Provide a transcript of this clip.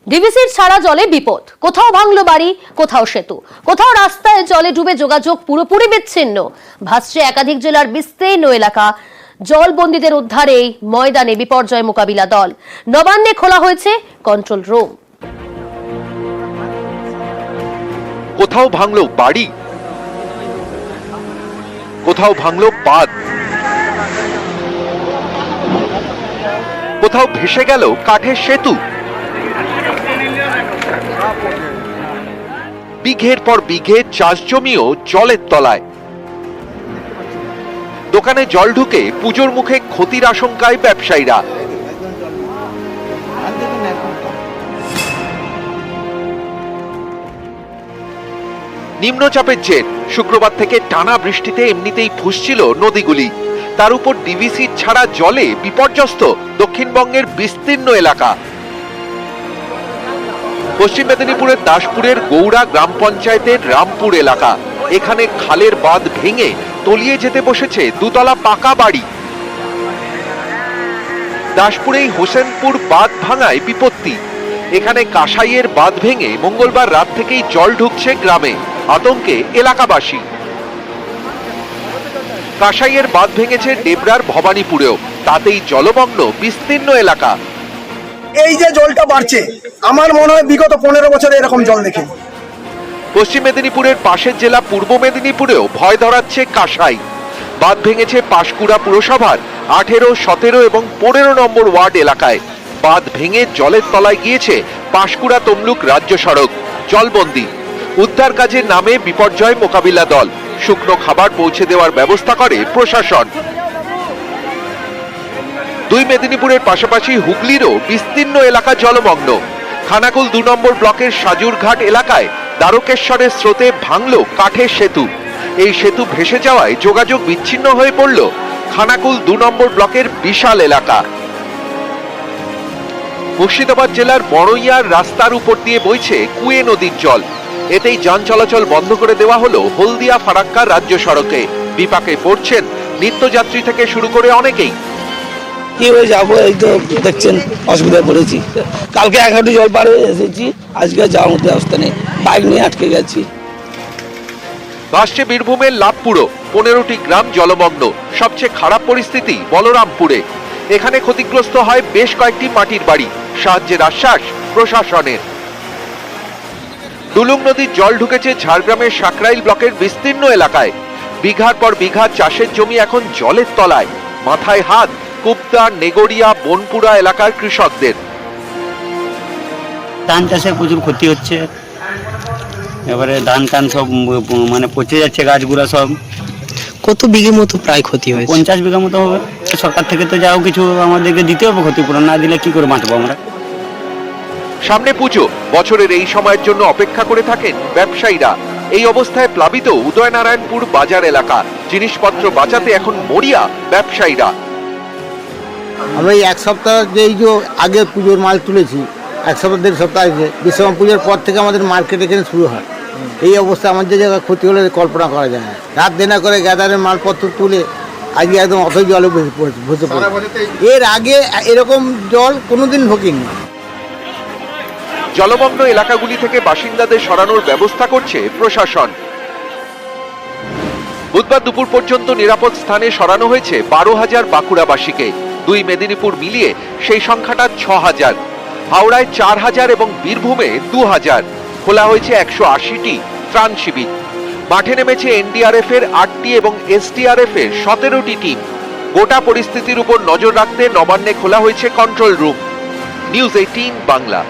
ডিভিসির ছাড়া জলে বিপদ, কোথাও ভাঙলো বাড়ি, কোথাও সেতু, কোথাও রাস্তায় জলে ডুবে যোগাযোগ পুরোপুরি বিচ্ছিন্ন। ভাসছে একাধিক জেলার বিস্তীর্ণ এলাকা। জলবন্দীদের উদ্ধারে ময়দানে বিপর্যয় মোকাবিলা দল। নবান্নে খোলা হয়েছে কন্ট্রোল রুম। কোথাও ভাঙলো বাড়ি, কোথাও ভাঙলো বাঁধ, কোথাও ভেসে গেল কাঠের সেতু। বিঘের পর বিঘে চাষ জমিও জলের তলায়। দোকানে জল ঢুকে পুজোর মুখে ক্ষতির আশঙ্কায় ব্যবসায়ীরা। নিম্নচাপের জের, শুক্রবার থেকে টানা বৃষ্টিতে এমনিতেই ফুঁসছিল নদীগুলি। তার উপর ডিভিসি ছাড়া জলে বিপর্যস্ত দক্ষিণবঙ্গের বিস্তীর্ণ এলাকা। পশ্চিম মেদিনীপুরের দাসপুরের গৌড়া গ্রাম পঞ্চায়েতের রামপুর এলাকা। এখানে খালের বাঁধ ভেঙে তলিয়ে যেতে বসেছে দুতলা পাকা বাড়ি। দাসপুরেই হোসেনপুর বাঁধ ভাঙায় বিপত্তি। এখানে কাঁসাইয়ের বাঁধ ভেঙে মঙ্গলবার রাত থেকেই জল ঢুকছে গ্রামে। আতঙ্কে এলাকাবাসী। কাঁসাইয়ের বাঁধ ভেঙেছে ডেবরার ভবানীপুরেও, তাতেই জলমগ্ন বিস্তীর্ণ এলাকা। এই যে জলটা বাড়ছে, আমার মনে হয় বিগত 15 বছরে এরকম জল দেখি। পশ্চিম মেদিনীপুরের পাশের জেলা পূর্ব মেদিনীপুরেও ভয় ধরাচ্ছে কাঁসাই। বাঁধ ভেঙেছে পাঁশকুড়া পুরসভার 18, 17 এবং 15 নম্বর ওয়ার্ড এলাকায়। বাঁধ ভেঙে জলের তলায় গিয়েছে পাঁশকুড়া তমলুক রাজ্য সড়ক। জলবন্দী। উদ্ধার কাজের নামে বিপর্যয় মোকাবিলা দল। শুকনো খাবার পৌঁছে দেওয়ার ব্যবস্থা করে প্রশাসন। দুই মেদিনীপুরের পাশাপাশি হুগলিরও বিস্তীর্ণ এলাকা জলমগ্ন। খানাকুল 2 নম্বর ব্লকের সাজুরঘাট এলাকায় দ্বারকেশ্বরের স্রোতে ভাঙল কাঠের সেতু। এই সেতু ভেসে যাওয়ায় যোগাযোগ বিচ্ছিন্ন হয়ে পড়ল খানাকুল 2 নম্বর ব্লকের বিশাল এলাকা। মুর্শিদাবাদ জেলার বড়ইয়ার রাস্তার উপর দিয়ে বইছে কুয়ে নদীর জল। এতেই যান চলাচল বন্ধ করে দেওয়া হলো হলদিয়া ফারাক্কা রাজ্য সড়কে। বিপাকে পড়ছেন নিত্যযাত্রী থেকে শুরু করে অনেকেই। কি হয়ে যাবো, এই তো দেখছেন অসুবিধায় পড়েছি। কালকে 1 হাঁটু জল পার হয়ে এসেছি, আজকে যাওয়ার মতো অবস্থা নেই, বাইক নিয়ে আটকে গেছি। ভাসছে বীরভূমের লাভপুরও, 15টি গ্রাম জলমগ্ন। সবচেয়ে খারাপ পরিস্থিতি বলরামপুরে। এখানে ক্ষতিগ্রস্ত হয় বেশ কয়েকটি মাটির বাড়ি। সাহায্যের আশ্বাস প্রশাসনের। ডুলুং নদীর জল ঢুকেছে ঝাড়গ্রামের সাকরাইল ব্লকের বিস্তীর্ণ এলাকায়। বিঘার পর বিঘা চাষের জমি এখন জলের তলায়। মাথায় হাত কুবদা, নেগড়িয়া, বনপুরা এলাকার কৃষকদের। ধান চাষে প্রচুর ক্ষতি হচ্ছে। এবারে ধান টান সব মানে পচে যাচ্ছে, গাছগুলা সব। কত বিঘে মতো প্রায় ক্ষতি হয়েছে? 50 বিঘা মতো হবে। সরকার থেকে তো যাও কিছু আমাদেরকে দিতে হবে, ক্ষতিপূরণ না দিলে কি করে বাঁচবো আমরা। সামনে পুজো, বছরের এই সময়ের জন্য অপেক্ষা করে থাকেন ব্যবসায়ীরা। এই অবস্থায় প্লাবিত উদয়নারায়ণপুর বাজার এলাকা। জিনিসপত্র বাঁচাতে এখন মরিয়া ব্যবসায়ীরা। আমরা এই 1 সপ্তাহ যে আগে পুজোর মাল তুলেছি, 1 সপ্তাহ 1.5 সপ্তাহ আগে বিশ্বকর্মা পুজোর পর থেকে আমাদের মার্কেট এখানে শুরু হয়। এই অবস্থা আমাদের জায়গায় ক্ষতি হলে কল্পনা করা যায় না। রাত দেনা করে গ্যাদারের মালপত্র তুলে আজকে একদম অথই জলে ভেসে পড়ে। এর আগে এরকম জল কোনোদিন ঢোকেনি। জলমগ্ন এলাকাগুলি থেকে বাসিন্দাদের সরানোর ব্যবস্থা করছে প্রশাসন। বুধবার দুপুর পর্যন্ত নিরাপদ স্থানে সরানো হয়েছে 12,000 বাঁকুড়াবাসীকে। 2 মেদিনীপুর মিলিয়ে সেই সংখ্যাটা 6,000। হাওড়ায় 4,000 এবং বীরভূমে 2,000। খোলা হয়েছে 180টি ত্রাণ শিবির। মাঠে নেমেছে এনডিআরএফ এর 8টি এবং এসডিআরএফ এর 17টি টিম। গোটা পরিস্থিতির উপর নজর রাখতে নবান্নে খোলা হয়েছে কন্ট্রোল রুম। নিউজ 18 বাংলা।